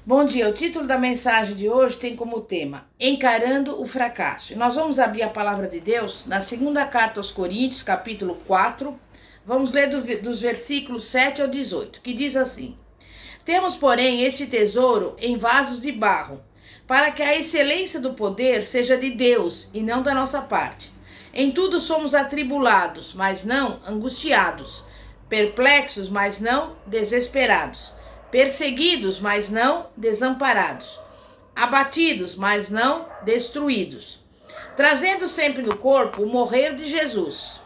Bom dia, o título da mensagem de hoje tem como tema Encarando o Fracasso. E nós vamos abrir a palavra de Deus na segunda carta aos Coríntios, capítulo 4. Vamos ler dos versículos 7 ao 18, que diz assim: Temos, porém, este tesouro em vasos de barro, para que a excelência do poder seja de Deus e não da nossa parte. Em tudo somos atribulados, mas não angustiados, perplexos, mas não desesperados, perseguidos, mas não desamparados, abatidos, mas não destruídos, trazendo sempre no corpo o morrer de Jesus,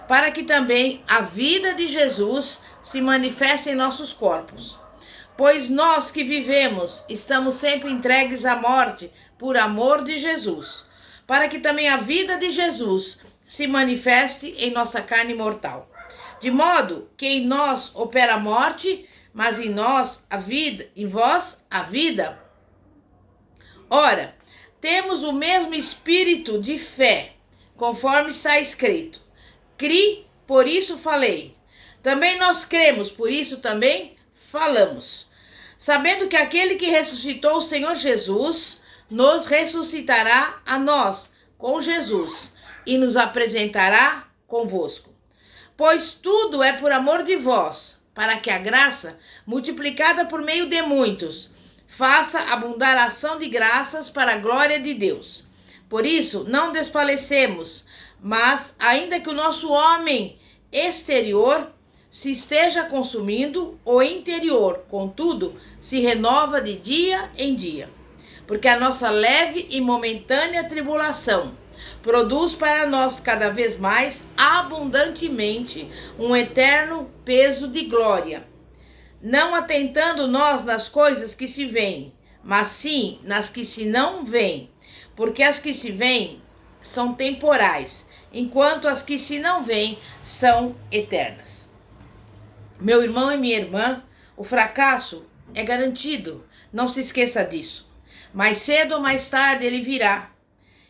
para que também a vida de Jesus se manifeste em nossos corpos. Pois nós que vivemos estamos sempre entregues à morte por amor de Jesus, para que também a vida de Jesus se manifeste em nossa carne mortal. De modo que em nós opera a morte, mas em nós a vida, em vós a vida. Ora, temos o mesmo espírito de fé, conforme está escrito: Cri, por isso falei. Também nós cremos, por isso também falamos, sabendo que aquele que ressuscitou o Senhor Jesus nos ressuscitará a nós com Jesus e nos apresentará convosco. Pois tudo é por amor de vós, para que a graça, multiplicada por meio de muitos, faça abundar a ação de graças para a glória de Deus. Por isso, não desfalecemos, mas, ainda que o nosso homem exterior se esteja consumindo, o interior, contudo, se renova de dia em dia. Porque a nossa leve e momentânea tribulação produz para nós cada vez mais abundantemente um eterno peso de glória, não atentando nós nas coisas que se veem, mas sim nas que se não veem, porque as que se veem são temporais, enquanto as que se não veem são eternas. Meu irmão e minha irmã, o fracasso é garantido, não se esqueça disso. Mais cedo ou mais tarde ele virá.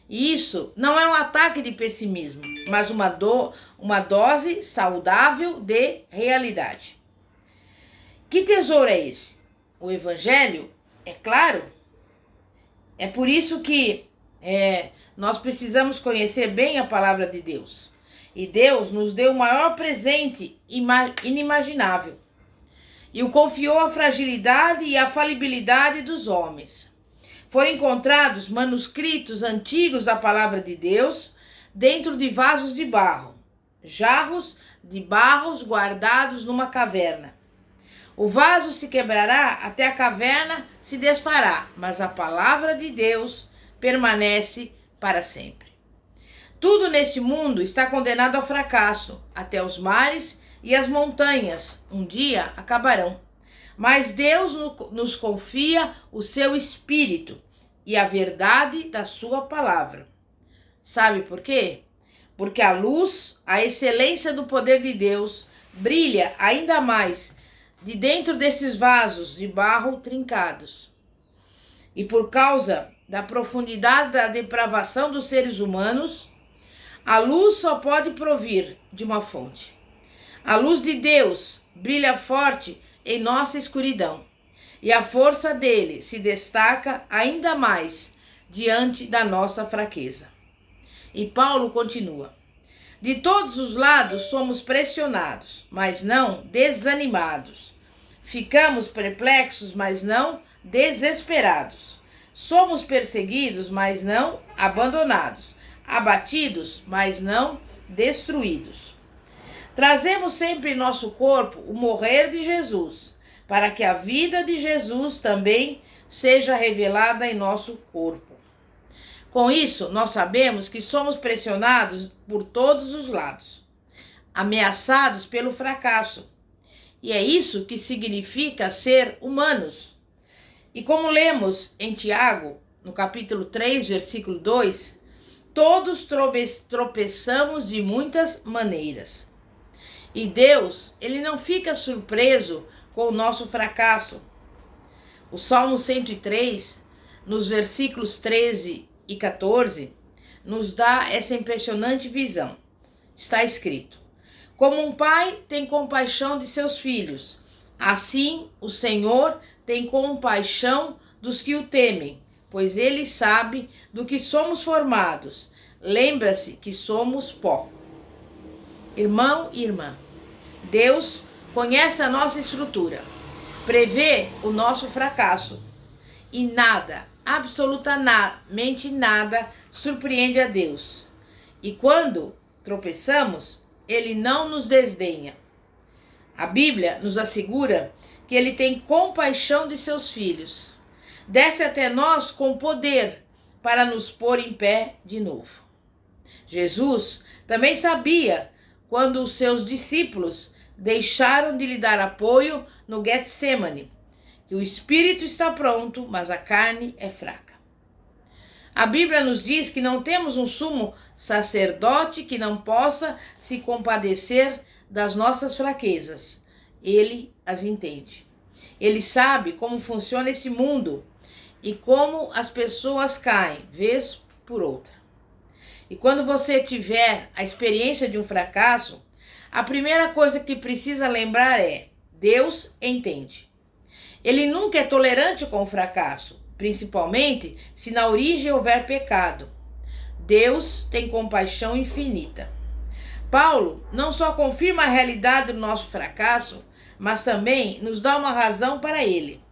E isso não é um ataque de pessimismo, mas uma dose saudável de realidade. Que tesouro é esse? O Evangelho, é claro. É por isso que nós precisamos conhecer bem a palavra de Deus. E Deus nos deu o maior presente inimaginável. E o confiou a fragilidade e a falibilidade dos homens. Foram encontrados manuscritos antigos da palavra de Deus dentro de vasos de barro, jarros de barros guardados numa caverna. O vaso se quebrará até a caverna se desfará, mas a palavra de Deus permanece para sempre. Tudo neste mundo está condenado ao fracasso, até os mares e as montanhas um dia acabarão. Mas Deus nos confia o seu Espírito e a verdade da sua palavra. Sabe por quê? Porque a luz, a excelência do poder de Deus brilha ainda mais de dentro desses vasos de barro trincados. E por causa da profundidade da depravação dos seres humanos, a luz só pode provir de uma fonte. A luz de Deus brilha forte em nossa escuridão, e a força dele se destaca ainda mais diante da nossa fraqueza. E Paulo continua: de todos os lados somos pressionados, mas não desanimados. Ficamos perplexos, mas não desesperados. Somos perseguidos, mas não abandonados. Abatidos, mas não destruídos. Trazemos sempre em nosso corpo o morrer de Jesus, para que a vida de Jesus também seja revelada em nosso corpo. Com isso, nós sabemos que somos pressionados por todos os lados, ameaçados pelo fracasso. E é isso que significa ser humanos. E como lemos em Tiago, no capítulo 3, versículo 2, todos tropeçamos de muitas maneiras. E Deus, ele não fica surpreso com o nosso fracasso. O Salmo 103, nos versículos 13 e 14, nos dá essa impressionante visão. Está escrito: como um pai tem compaixão de seus filhos, Assim, o Senhor tem compaixão dos que o temem, pois ele sabe do que somos formados. Lembra-se que somos pó. Irmão e irmã, Deus conhece a nossa estrutura, prevê o nosso fracasso e nada, absolutamente nada, surpreende a Deus. E quando tropeçamos, Ele não nos desdenha. A Bíblia nos assegura que Ele tem compaixão de seus filhos. Desce até nós com poder para nos pôr em pé de novo. Jesus também sabia quando os seus discípulos deixaram de lhe dar apoio no Getsemane, que o espírito está pronto, mas a carne é fraca. A Bíblia nos diz que não temos um sumo sacerdote que não possa se compadecer das nossas fraquezas. Ele as entende. Ele sabe como funciona esse mundo e como as pessoas caem, vez por outra. E quando você tiver a experiência de um fracasso, a primeira coisa que precisa lembrar é: Deus entende. Ele nunca é tolerante com o fracasso, principalmente se na origem houver pecado. Deus tem compaixão infinita. Paulo não só confirma a realidade do nosso fracasso, mas também nos dá uma razão para ele.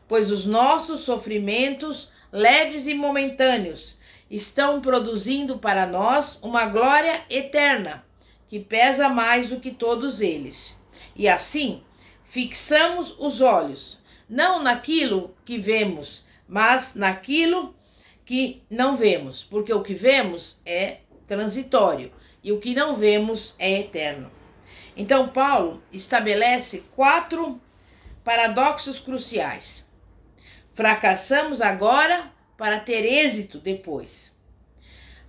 Pois os nossos sofrimentos, leves e momentâneos, estão produzindo para nós uma glória eterna, que pesa mais do que todos eles. E assim, fixamos os olhos, não naquilo que vemos, mas naquilo que não vemos, porque o que vemos é transitório e o que não vemos é eterno. Então, Paulo estabelece 4 paradoxos cruciais. Fracassamos agora para ter êxito depois.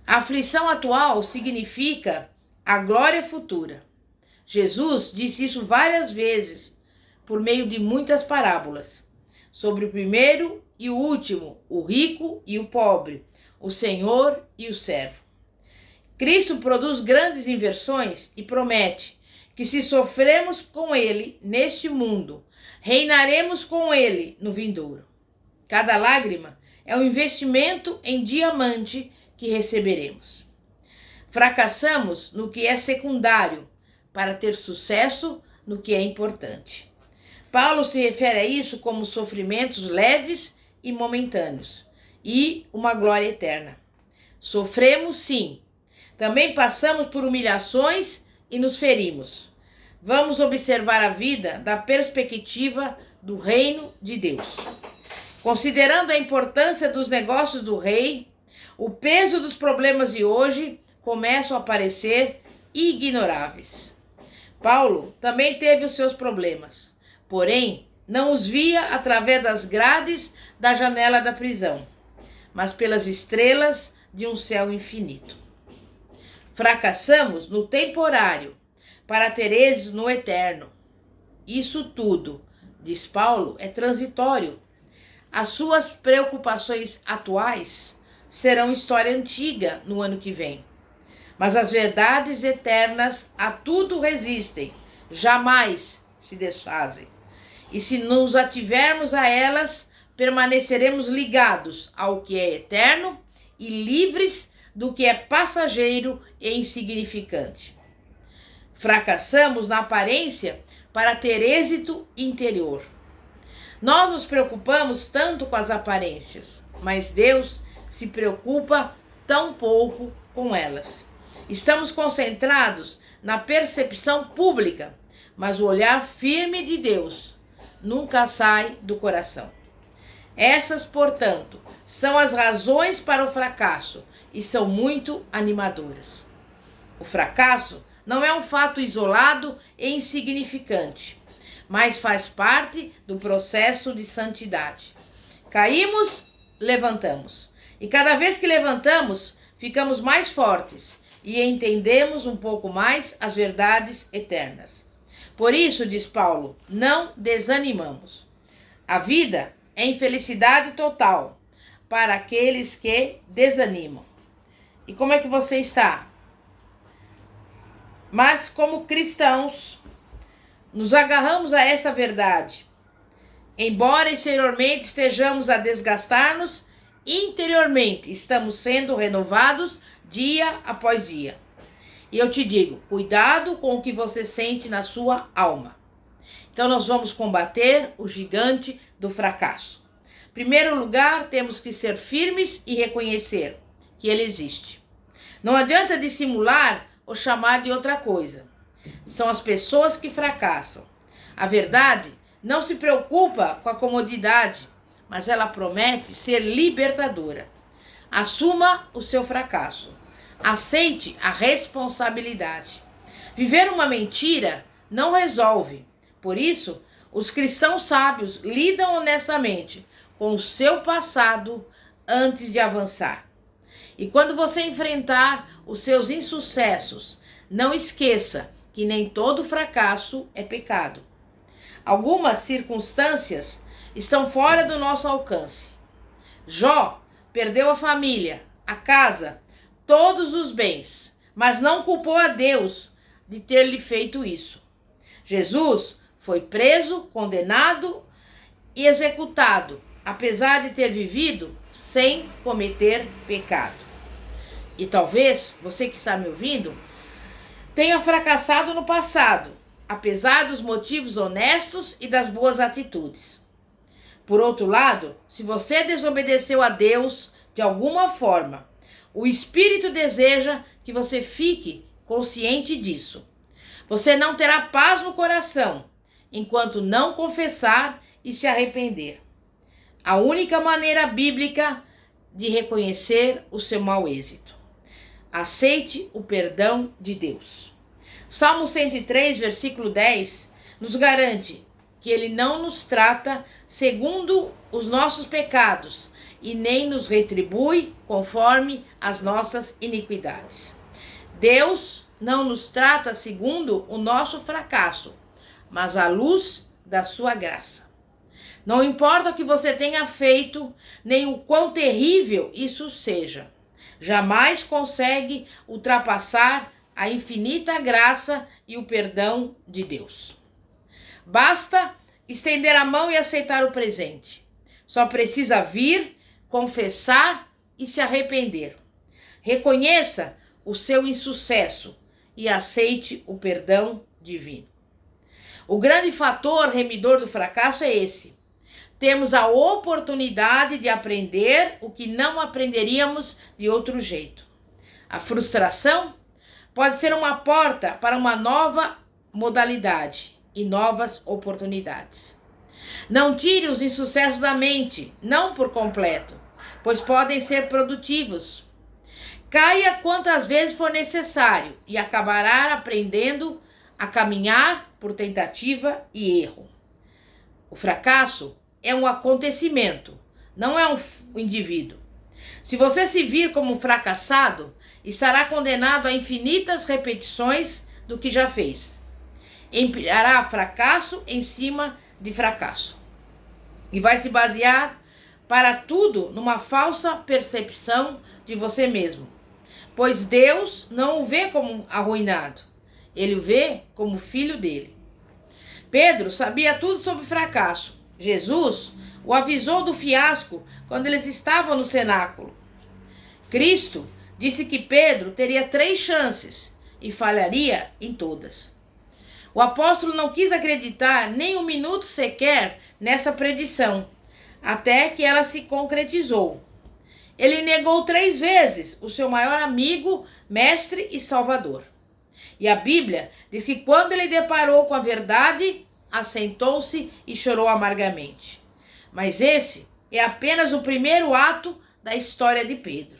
A aflição atual significa a glória futura. Jesus disse isso várias vezes, por meio de muitas parábolas, sobre o primeiro e o último, o rico e o pobre, o senhor e o servo. Cristo produz grandes inversões e promete que se sofremos com ele neste mundo, reinaremos com ele no vindouro. Cada lágrima é um investimento em diamante que receberemos. Fracassamos no que é secundário para ter sucesso no que é importante. Paulo se refere a isso como sofrimentos leves e momentâneos e uma glória eterna. Sofremos sim. Também passamos por humilhações e nos ferimos. Vamos observar a vida da perspectiva do reino de Deus. Considerando a importância dos negócios do rei, o peso dos problemas de hoje começam a parecer ignoráveis. Paulo também teve os seus problemas, porém não os via através das grades da janela da prisão, mas pelas estrelas de um céu infinito. Fracassamos no temporário para ter êxito no eterno. Isso tudo, diz Paulo, é transitório. As suas preocupações atuais serão história antiga no ano que vem. Mas as verdades eternas a tudo resistem, jamais se desfazem. E se nos ativermos a elas, permaneceremos ligados ao que é eterno e livres do que é passageiro e insignificante. Fracassamos na aparência para ter êxito interior. Nós nos preocupamos tanto com as aparências, mas Deus se preocupa tão pouco com elas. Estamos concentrados na percepção pública, mas o olhar firme de Deus nunca sai do coração. Essas, portanto, são as razões para o fracasso e são muito animadoras. O fracasso não é um fato isolado e insignificante, mas faz parte do processo de santidade. Caímos, levantamos. E cada vez que levantamos, ficamos mais fortes e entendemos um pouco mais as verdades eternas. Por isso, diz Paulo, não desanimamos. A vida é infelicidade total para aqueles que desanimam. E como é que você está? Mas como cristãos, nos agarramos a esta verdade. Embora exteriormente estejamos a desgastar-nos, interiormente estamos sendo renovados dia após dia. E eu te digo, cuidado com o que você sente na sua alma. Então nós vamos combater o gigante do fracasso. Em primeiro lugar, temos que ser firmes e reconhecer que ele existe. Não adianta dissimular ou chamar de outra coisa. São as pessoas que fracassam. A verdade não se preocupa com a comodidade, mas ela promete ser libertadora. Assuma o seu fracasso. Aceite a responsabilidade. Viver uma mentira não resolve. Por isso, os cristãos sábios lidam honestamente com o seu passado antes de avançar. E quando você enfrentar os seus insucessos, não esqueça que nem todo fracasso é pecado. Algumas circunstâncias estão fora do nosso alcance. Jó perdeu a família, a casa, todos os bens, mas não culpou a Deus de ter lhe feito isso. Jesus foi preso, condenado e executado, apesar de ter vivido sem cometer pecado. E talvez você que está me ouvindo tenha fracassado no passado, apesar dos motivos honestos e das boas atitudes. Por outro lado, se você desobedeceu a Deus de alguma forma, o Espírito deseja que você fique consciente disso. Você não terá paz no coração enquanto não confessar e se arrepender. A única maneira bíblica de reconhecer o seu mau êxito. Aceite o perdão de Deus. Salmo 103, versículo 10, nos garante que Ele não nos trata segundo os nossos pecados e nem nos retribui conforme as nossas iniquidades. Deus não nos trata segundo o nosso fracasso, mas à luz da sua graça. Não importa o que você tenha feito, nem o quão terrível isso seja, jamais consegue ultrapassar a infinita graça e o perdão de Deus. Basta estender a mão e aceitar o presente. Só precisa vir, confessar e se arrepender. Reconheça o seu insucesso e aceite o perdão divino. O grande fator remidor do fracasso é esse. Temos a oportunidade de aprender o que não aprenderíamos de outro jeito. A frustração pode ser uma porta para uma nova modalidade e novas oportunidades. Não tire os insucessos da mente, não por completo, pois podem ser produtivos. Caia quantas vezes for necessário e acabará aprendendo a caminhar por tentativa e erro. O fracasso é um acontecimento, não é um indivíduo. Se você se vir como um fracassado, estará condenado a infinitas repetições do que já fez. Empilhará fracasso em cima de fracasso. E vai se basear para tudo numa falsa percepção de você mesmo. Pois Deus não o vê como arruinado. Ele o vê como filho dele. Pedro sabia tudo sobre fracasso. Jesus o avisou do fiasco quando eles estavam no cenáculo. Cristo disse que Pedro teria 3 chances e falharia em todas. O apóstolo não quis acreditar nem um minuto sequer nessa predição, até que ela se concretizou. Ele negou 3 vezes o seu maior amigo, mestre e salvador. E a Bíblia diz que quando ele deparou com a verdade, assentou-se e chorou amargamente. Mas esse é apenas o primeiro ato da história de Pedro.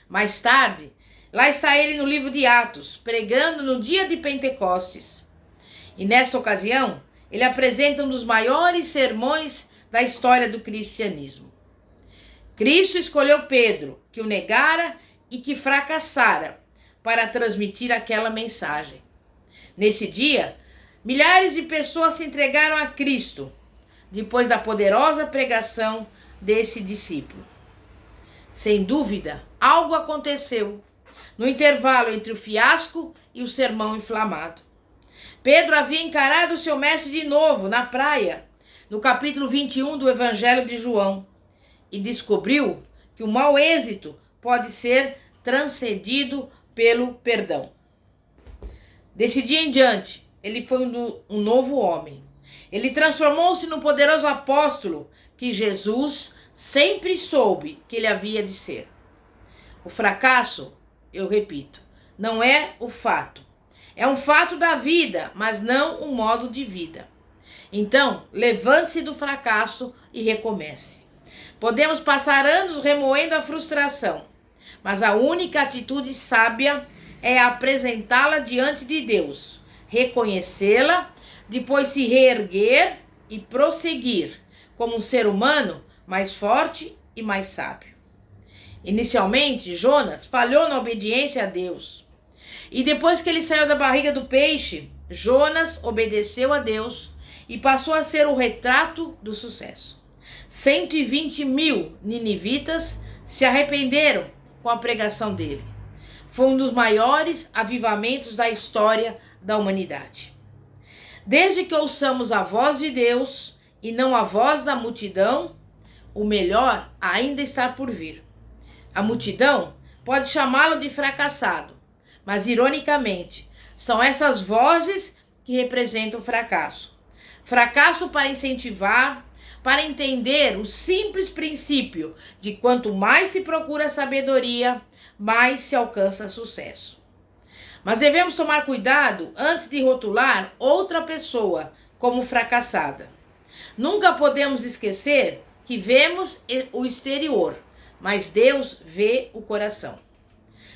Mais tarde, lá está ele no livro de Atos, pregando no dia de Pentecostes. E nesta ocasião, ele apresenta um dos maiores sermões da história do cristianismo. Cristo escolheu Pedro, que o negara e que fracassara, para transmitir aquela mensagem. Nesse dia, milhares de pessoas se entregaram a Cristo, depois da poderosa pregação desse discípulo. Sem dúvida, algo aconteceu no intervalo entre o fiasco e o sermão inflamado. Pedro havia encarado o seu mestre de novo na praia, no capítulo 21 do Evangelho de João, e descobriu que o mau êxito pode ser transcendido pelo perdão. Desse dia em diante, ele foi um novo homem. Ele transformou-se no poderoso apóstolo que Jesus sempre soube que ele havia de ser. O fracasso, eu repito, não é o fato. É um fato da vida, mas não um modo de vida. Então, levante-se do fracasso e recomece. Podemos passar anos remoendo a frustração, mas a única atitude sábia é apresentá-la diante de Deus, reconhecê-la, depois se reerguer e prosseguir como um ser humano mais forte e mais sábio. Inicialmente, Jonas falhou na obediência a Deus. E depois que ele saiu da barriga do peixe, Jonas obedeceu a Deus e passou a ser o retrato do sucesso. 120.000 ninivitas se arrependeram com a pregação dele. Foi um dos maiores avivamentos da história da humanidade. Desde que ouçamos a voz de Deus e não a voz da multidão, o melhor ainda está por vir. A multidão pode chamá-lo de fracassado, mas ironicamente, são essas vozes que representam o fracasso. Fracasso para incentivar, para entender o simples princípio de quanto mais se procura sabedoria, mais se alcança sucesso. Mas devemos tomar cuidado antes de rotular outra pessoa como fracassada. Nunca podemos esquecer que vemos o exterior, mas Deus vê o coração.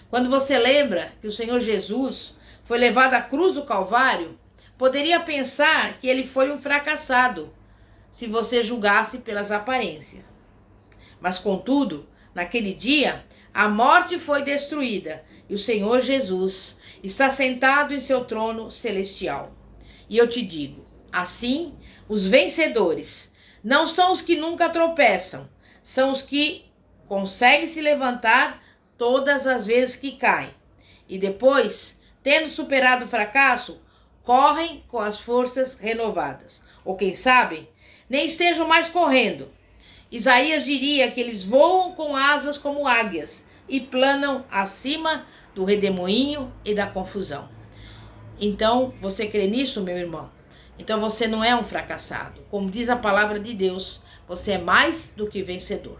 Quando você lembra que o Senhor Jesus foi levado à cruz do Calvário, poderia pensar que ele foi um fracassado, se você julgasse pelas aparências. Mas, contudo, naquele dia, a morte foi destruída e o Senhor Jesus está sentado em seu trono celestial. E eu te digo, assim, os vencedores não são os que nunca tropeçam, são os que conseguem se levantar todas as vezes que caem. E depois, tendo superado o fracasso, correm com as forças renovadas. Ou quem sabe, nem estejam mais correndo. Isaías diria que eles voam com asas como águias e planam acima do redemoinho e da confusão. Então, você crê nisso, meu irmão? Então você não é um fracassado. Como diz a palavra de Deus, você é mais do que vencedor.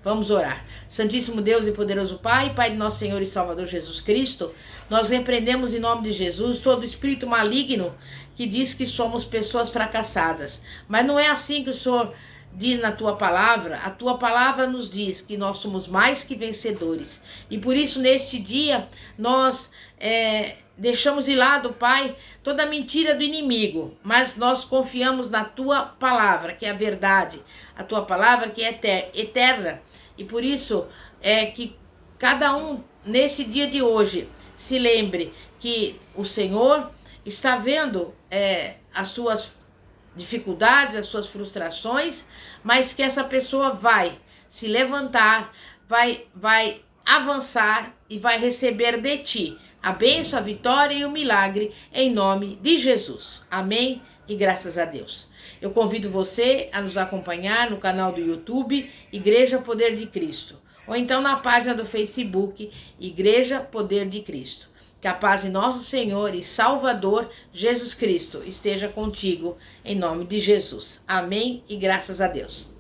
Vamos orar. Santíssimo Deus e poderoso Pai, Pai de nosso Senhor e Salvador Jesus Cristo, nós repreendemos em nome de Jesus todo espírito maligno que diz que somos pessoas fracassadas. Mas não é assim que o Senhor diz na tua palavra. A tua palavra nos diz que nós somos mais que vencedores. E por isso, neste dia, nós deixamos de lado, Pai, toda a mentira do inimigo, mas nós confiamos na tua palavra, que é a verdade, a tua palavra que é eterna. E por isso que cada um, nesse dia de hoje, se lembre que o Senhor está vendo as suas dificuldades, as suas frustrações, mas que essa pessoa vai se levantar, vai avançar e vai receber de ti a bênção, a vitória e o milagre em nome de Jesus. Amém e graças a Deus. Eu convido você a nos acompanhar no canal do YouTube Igreja Poder de Cristo, ou então na página do Facebook Igreja Poder de Cristo. Que a paz de nosso Senhor e Salvador Jesus Cristo esteja contigo em nome de Jesus. Amém e graças a Deus.